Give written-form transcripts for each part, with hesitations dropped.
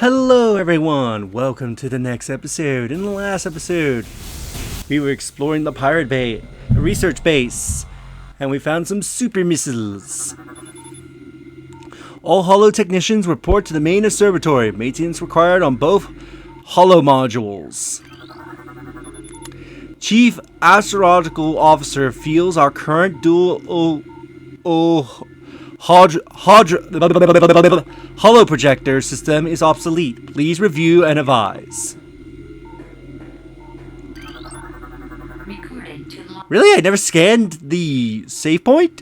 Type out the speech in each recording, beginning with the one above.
Hello everyone, welcome to the next episode. In the last episode, we were exploring the pirate bay, a research base, and we found some super missiles. All Holo technicians report to the main observatory. Maintenance required on both Holo modules. Chief Astrological Officer feels our current dual Holo projector system is obsolete. Please review and advise. Really? I never scanned the save point?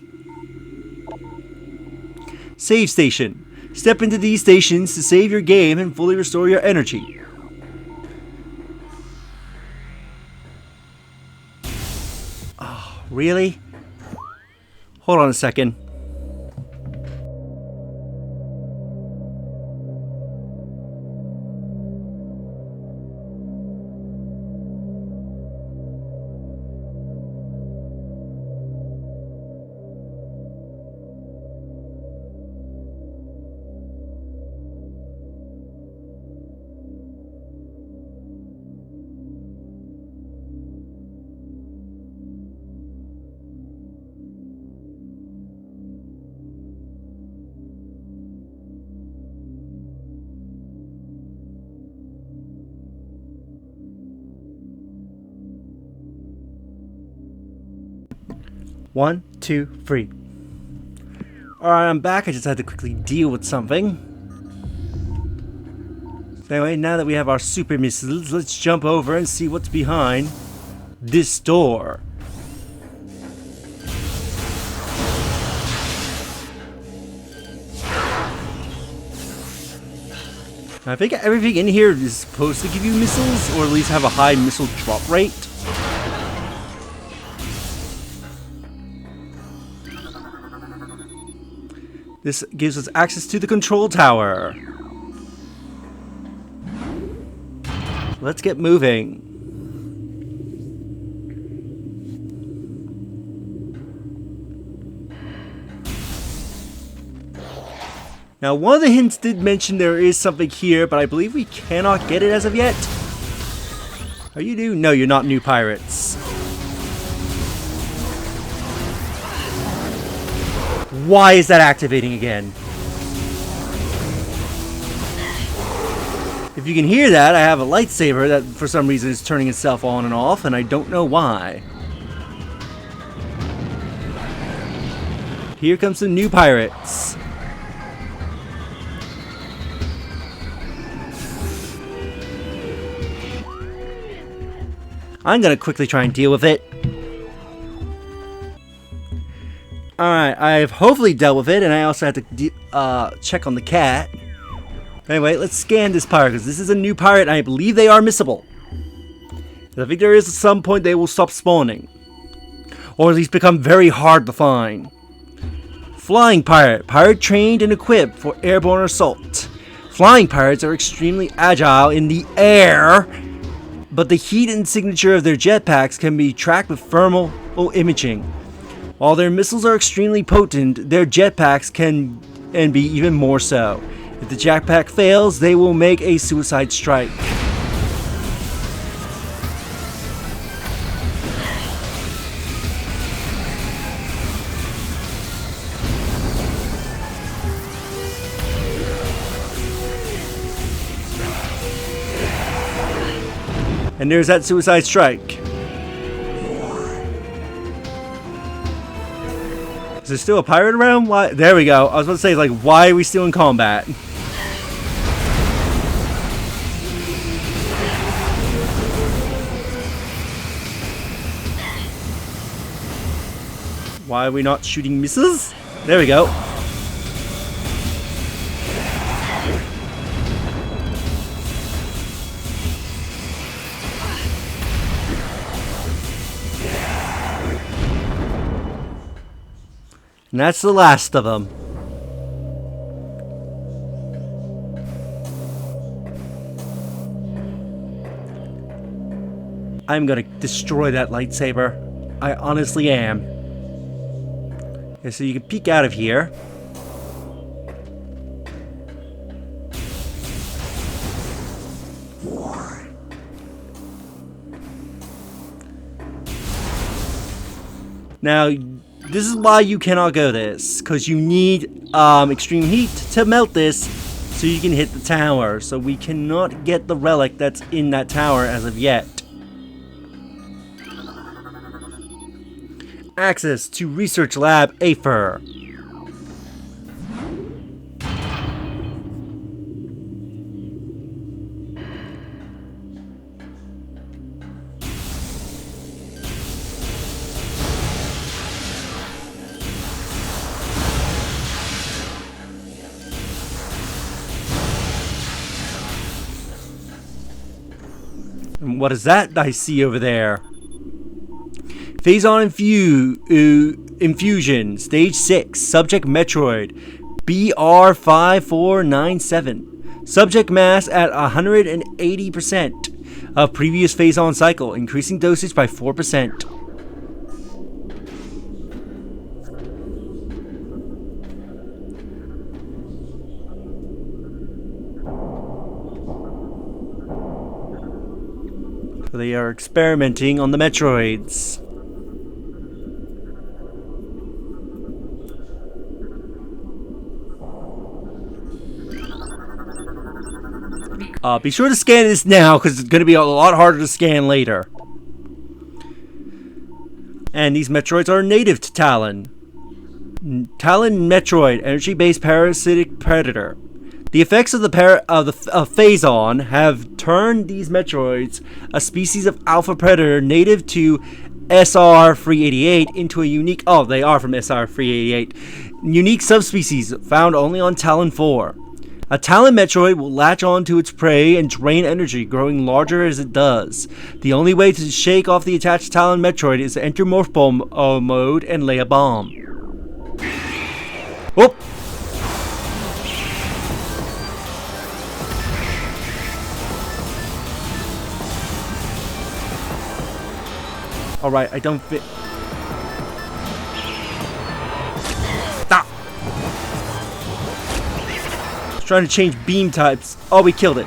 Save station. Step into these stations to save your game and fully restore your energy. Oh, really? Hold on a second. One, two, three. Alright, I'm back. I just had to quickly deal with something. Anyway, now that we have our super missiles, let's jump over and see what's behind this door. I think everything in here is supposed to give you missiles, or at least have a high missile drop rate. This gives us access to the control tower. Let's get moving. Now, one of the hints did mention there is something here, but I believe we cannot get it as of yet. Are you new? No, you're not new pirates. Why is that activating again? If you can hear that, I have a lightsaber that for some reason is turning itself on and off, and I don't know why. Here comes some new pirates. I'm gonna quickly try and deal with it. Alright, I've hopefully dealt with it, and I also had to check on the cat. Anyway, let's scan this pirate, because this is a new pirate, and I believe they are missable. I think there is at some point they will stop spawning. Or at least become very hard to find. Flying pirate. Pirate trained and equipped for airborne assault. Flying pirates are extremely agile in the air, but the heat and signature of their jetpacks can be tracked with thermal imaging. While their missiles are extremely potent, their jetpacks can be even more so. If the jetpack fails, they will make a suicide strike. And there's that suicide strike. Is there still a pirate around? Why? There we go. I was about to say, like, why are we still in combat? Why are we not shooting missiles? There we go. And that's the last of them. I'm gonna destroy that lightsaber. I honestly am. Okay, so you can peek out of here. Now, this is why you cannot go this, because you need extreme heat to melt this so you can hit the tower. So we cannot get the relic that's in that tower as of yet. Access to Research Lab Aether. And what is that I see over there? Phazon Infusion, Stage 6, Subject Metroid, BR5497. Subject mass at 180% of previous Phazon cycle, increasing dosage by 4%. They are experimenting on the Metroids. Be sure to scan this now, because it's going to be a lot harder to scan later. And these Metroids are native to Talon. Talon Metroid, energy-based parasitic predator. The effects of Phazon have turned these Metroids, a species of alpha predator native to SR388, into a unique... Oh, they are from SR388. Unique subspecies found only on Talon 4. A Talon Metroid will latch on to its prey and drain energy, growing larger as it does. The only way to shake off the attached Talon Metroid is to enter Morph Bomb mode and lay a bomb. Whoop! Alright, I don't fit. Stop! I was trying to change beam types. Oh, we killed it.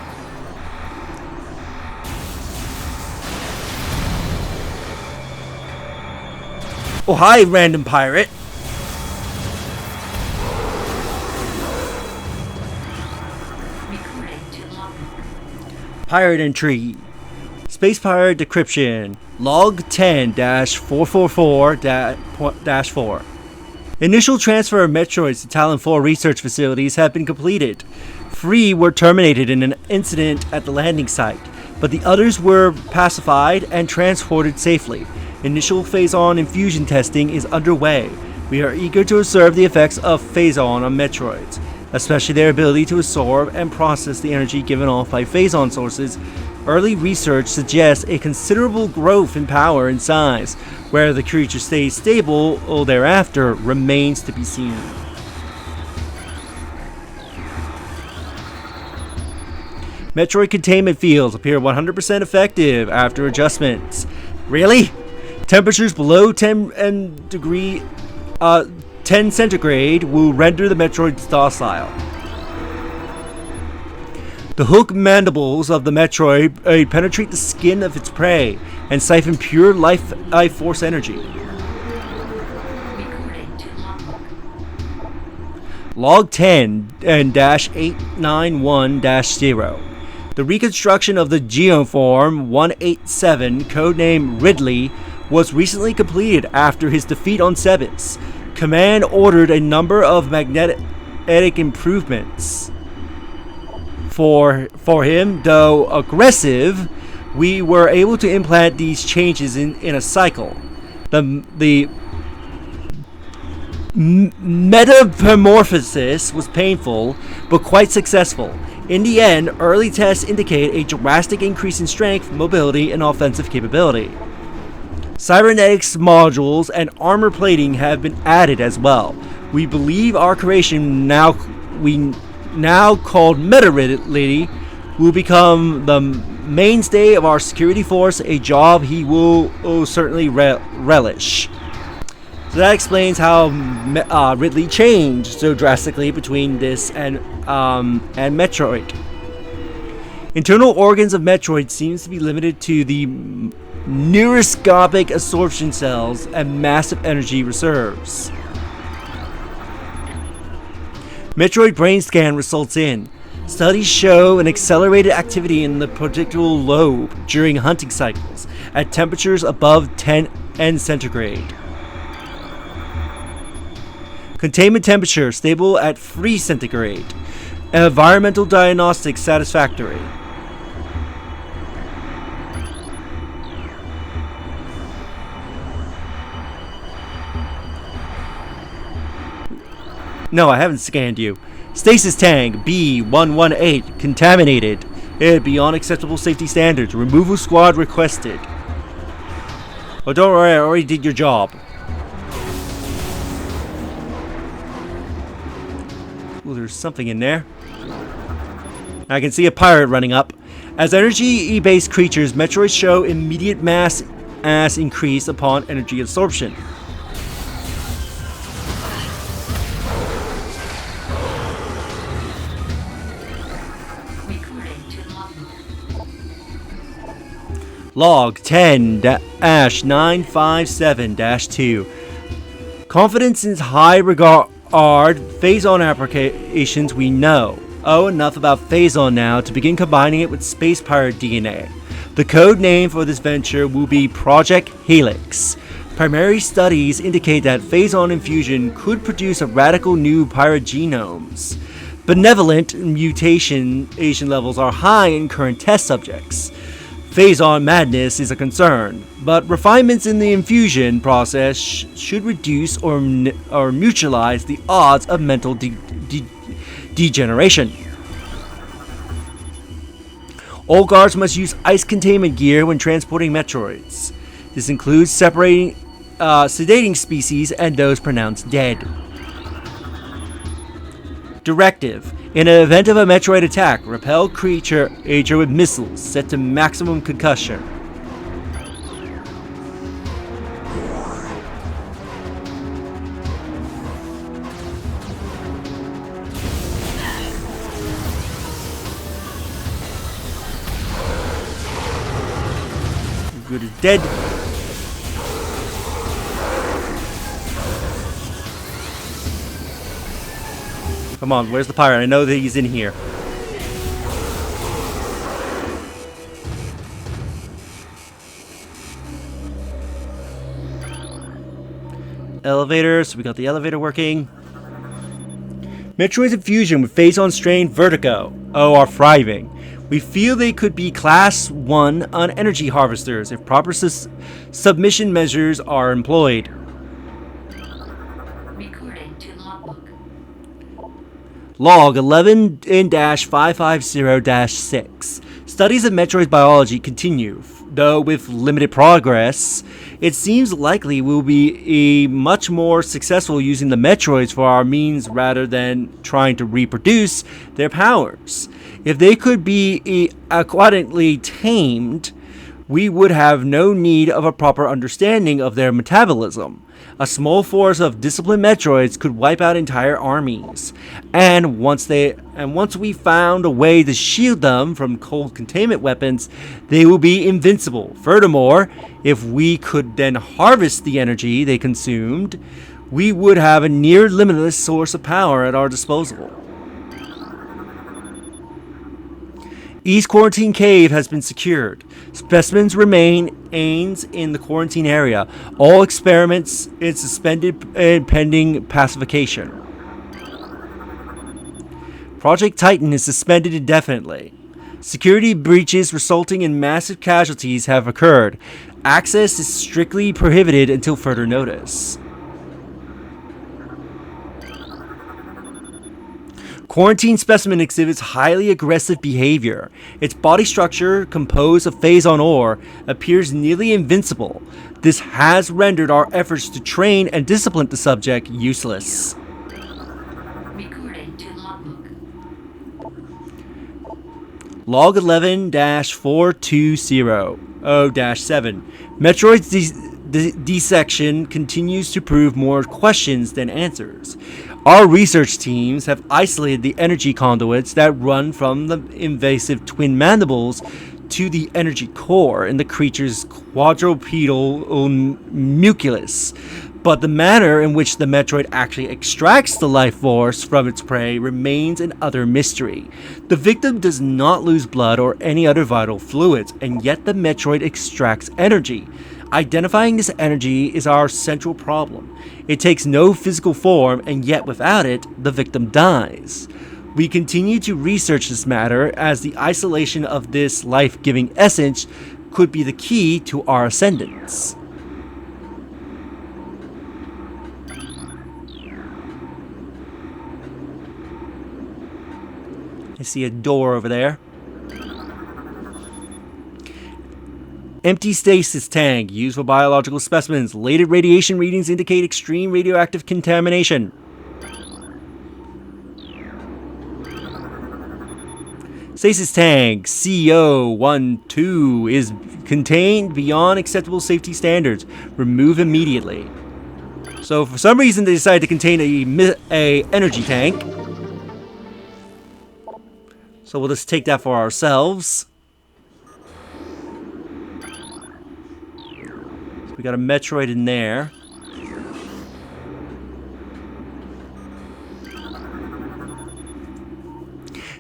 Oh, hi, random pirate. Pirate entry. Space Pirate Decryption. Log 10-444-4. Initial transfer of Metroids to Talon 4 research facilities have been completed. 3 were terminated in an incident at the landing site, but the others were pacified and transported safely. Initial Phazon infusion testing is underway. We are eager to observe the effects of Phazon on Metroids, especially their ability to absorb and process the energy given off by Phazon sources. Early research suggests a considerable growth in power and size. Whether the creature stays stable or thereafter remains to be seen. Metroid containment fields appear 100% effective after adjustments. Really? Temperatures below 10 centigrade will render the Metroid docile. The hook mandibles of the Metroid penetrate the skin of its prey and siphon pure life force energy. Log 10-891-0. The reconstruction of the Geoform 187, codename Ridley, was recently completed after his defeat on Sebes. Command ordered a number of magnetic improvements. For him, though aggressive, we were able to implant these changes in a cycle. The metamorphosis was painful, but quite successful. In the end, early tests indicate a drastic increase in strength, mobility, and offensive capability. Cybernetics modules and armor plating have been added as well. We believe our creation, now called Metroid, will become the mainstay of our security force, a job he will certainly relish. So that explains how Ridley changed so drastically between this and Metroid. Internal organs of Metroid seems to be limited to the neuroscopic absorption cells and massive energy reserves. Metroid brain scan results in. Studies show an accelerated activity in the prefrontal lobe during hunting cycles at temperatures above 10 centigrade. Containment temperature stable at 3 centigrade. Environmental diagnostics satisfactory. No, I haven't scanned you. Stasis tank B118 contaminated. Beyond acceptable safety standards. Removal squad requested. Oh, don't worry, I already did your job. Ooh, there's something in there. I can see a pirate running up. As energy-based creatures, Metroids show immediate mass increase upon energy absorption. Log 10-957-2. Confidence in high regard Phazon applications we know. Oh, enough about Phazon now to begin combining it with Space Pirate DNA. The code name for this venture will be Project Helix. Primary studies indicate that Phazon infusion could produce a radical new pirate genomes. Benevolent mutation levels are high in current test subjects. Phazon madness is a concern, but refinements in the infusion process should reduce or neutralize the odds of mental degeneration. All guards must use ice containment gear when transporting Metroids. This includes separating sedating species and those pronounced dead. Directive. In an event of a Metroid attack, repel creature with missiles set to maximum concussion. Good as dead. Come on, where's the pirate? I know that he's in here. Elevator, so we got the elevator working. Metroid's infusion with Phazon strain Vertigo are thriving. We feel they could be Class 1 on energy harvesters if proper submission measures are employed. Log 11-550-6. Studies of Metroid's biology continue, though with limited progress. It seems likely we'll be much more successful using the Metroids for our means rather than trying to reproduce their powers. If they could be adequately tamed, we would have no need of a proper understanding of their metabolism. A small force of disciplined Metroids could wipe out entire armies, and once we found a way to shield them from cold containment weapons, they will be invincible. Furthermore, if we could then harvest the energy they consumed, we would have a near limitless source of power at our disposal. East Quarantine Cave has been secured. Specimens remain in the quarantine area. All experiments is suspended pending pacification. Project Titan is suspended indefinitely. Security breaches resulting in massive casualties have occurred. Access is strictly prohibited until further notice. Quarantine specimen exhibits highly aggressive behavior. Its body structure, composed of Phazon ore, appears nearly invincible. This has rendered our efforts to train and discipline the subject useless. Recording to logbook. Log 11-420-0-7. Metroid's dissection continues to prove more questions than answers. Our research teams have isolated the energy conduits that run from the invasive twin mandibles to the energy core in the creature's quadrupedal nucleus. But the manner in which the Metroid actually extracts the life force from its prey remains an utter mystery. The victim does not lose blood or any other vital fluids, and yet the Metroid extracts energy. Identifying this energy is our central problem. It takes no physical form, and yet without it, the victim dies. We continue to research this matter, as the isolation of this life-giving essence could be the key to our ascendance. I see a door over there. Empty stasis tank used for biological specimens. Latent radiation readings indicate extreme radioactive contamination. Stasis tank CO12 is contained beyond acceptable safety standards. Remove immediately. So for some reason they decided to contain a energy tank. So we'll just take that for ourselves. So we got a Metroid in there.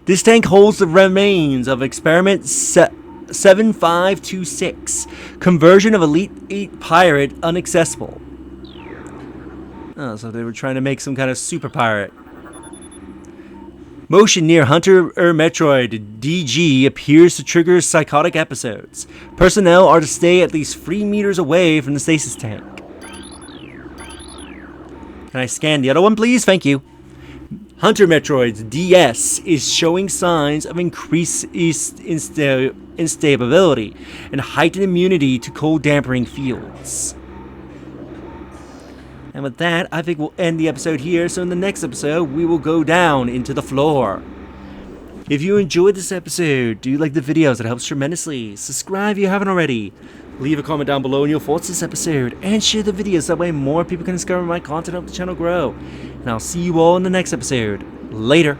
This tank holds the remains of experiment 7526. Conversion of Elite 8 Pirate unaccessible. Oh, so they were trying to make some kind of super pirate. Motion near Hunter Metroid DG appears to trigger psychotic episodes. Personnel are to stay at least 3 meters away from the stasis tank. Can I scan the other one, please? Thank you. Hunter Metroid's DS is showing signs of increased instability and heightened immunity to cold dampening fields. And with that, I think we'll end the episode here. So in the next episode, we will go down into the floor. If you enjoyed this episode, do like the videos. It helps tremendously. Subscribe if you haven't already. Leave a comment down below on your thoughts this episode. And share the videos. That way more people can discover my content, help the channel grow. And I'll see you all in the next episode. Later.